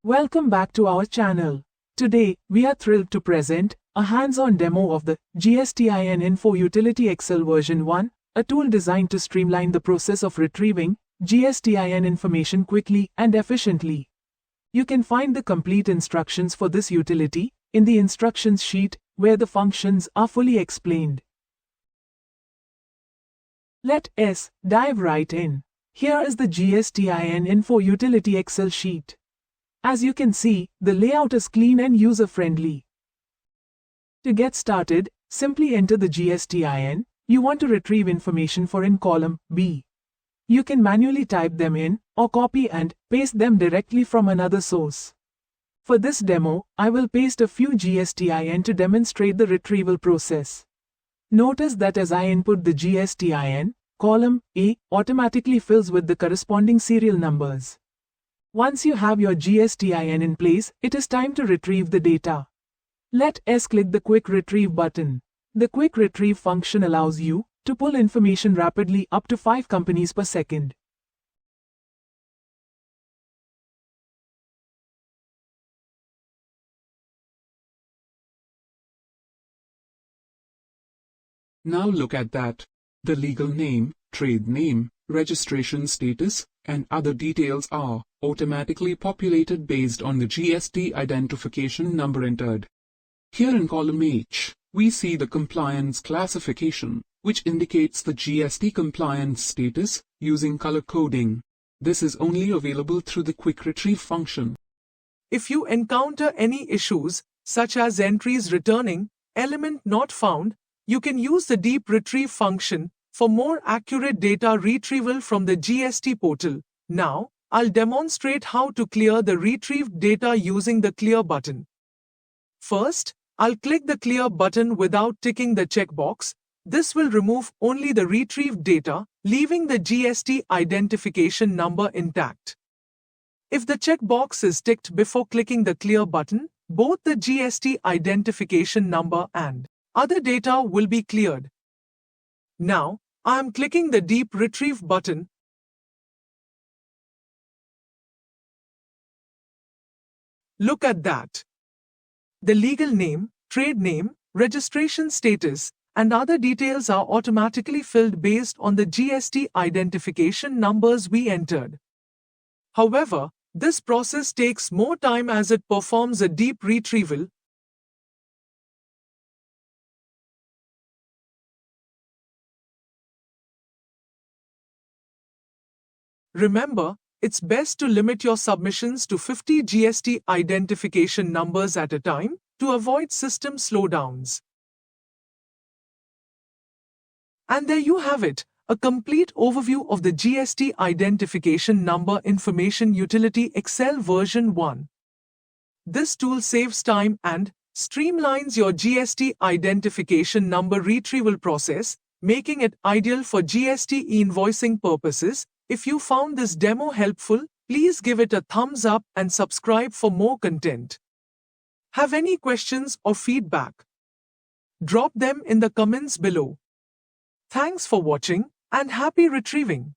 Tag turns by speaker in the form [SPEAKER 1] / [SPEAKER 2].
[SPEAKER 1] Welcome back to our channel. Today, we are thrilled to present a hands-on demo of the GSTIN Info Utility Excel version 1, a tool designed to streamline the process of retrieving GSTIN information quickly and efficiently. You can find the complete instructions for this utility in the instructions sheet, where the functions are fully explained. Let's dive right in. Here is the GSTIN Info Utility Excel sheet. As you can see, the layout is clean and user-friendly. To get started, simply enter the GSTIN you want to retrieve information for in column B. You can manually type them in, or copy and paste them directly from another source. For this demo, I will paste a few GSTIN to demonstrate the retrieval process. Notice that as I input the GSTIN, column A automatically fills with the corresponding serial numbers. Once you have your GSTIN in place, it is time to retrieve the data. Let's click the Quick Retrieve button. The Quick Retrieve function allows you to pull information rapidly up to 5 companies per second.
[SPEAKER 2] Now look at that. The legal name, trade name, registration status, and other details are automatically populated based on the GST identification number entered. Here in column H, we see the compliance classification, which indicates the GST compliance status using color coding. This is only available through the Quick Retrieve function.
[SPEAKER 1] If you encounter any issues, such as entries returning, element not found, you can use the Deep Retrieve function for more accurate data retrieval from the GST portal. Now, I'll demonstrate how to clear the retrieved data using the Clear button. First, I'll click the Clear button without ticking the checkbox. This will remove only the retrieved data, leaving the GST identification number intact. If the checkbox is ticked before clicking the Clear button, both the GST identification number and other data will be cleared. Now, I am clicking the Deep Retrieve button. Look at that. The legal name, trade name, registration status, and other details are automatically filled based on the GST identification numbers we entered. However, this process takes more time as it performs a deep retrieval. Remember, it's best to limit your submissions to 50 GST identification numbers at a time to avoid system slowdowns. And there you have it, a complete overview of the GST Identification Number Information Utility Excel version 1. This tool saves time and streamlines your GST identification number retrieval process, making it ideal for GST e-invoicing purposes. If you found this demo helpful, please give it a thumbs up and subscribe for more content. Have any questions or feedback? Drop them in the comments below. Thanks for watching and happy retrieving.